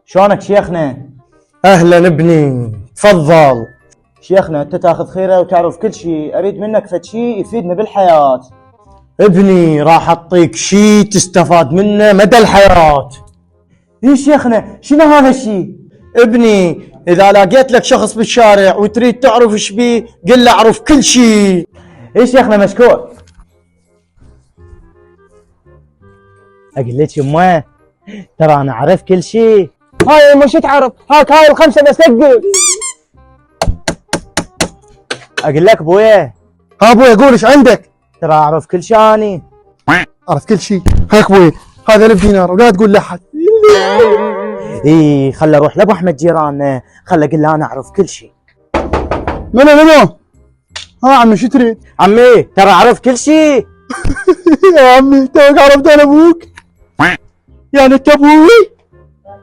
شلونك شيخنا؟ اهلا ابني، تفضل. شيخنا انت تاخذ خيره وتعرف كل شيء، اريد منك فد شيء يفيدنا بالحياه. ابني راح اعطيك شيء تستفاد منه مدى الحياة. ايه شيخنا شنو هذا الشيء؟ ابني اذا لقيت لك شخص بالشارع وتريد تعرف ايش بيه قل له اعرف كل شيء. ايه شيخنا مشكور. اقول لك يمه ترى انا اعرف كل شيء. هاي مش تعرف، هاي الخمسة بس تقول. اقول لك ابويا ها ابوي قول ايش عندك؟ ترى اعرف كل شيء اني. عرفت كل شيء. هاك ابوي هذا 1000 دينار ولا تقول لاحد. ايه خل اروح لابو احمد جيراننا، خل اقول له انا اعرف كل شيء. منو ها عمي شو تريد؟ عمي ترى اعرف كل شيء. يا عمي توك عرفت انا ابوك؟ يعني انت ابوي؟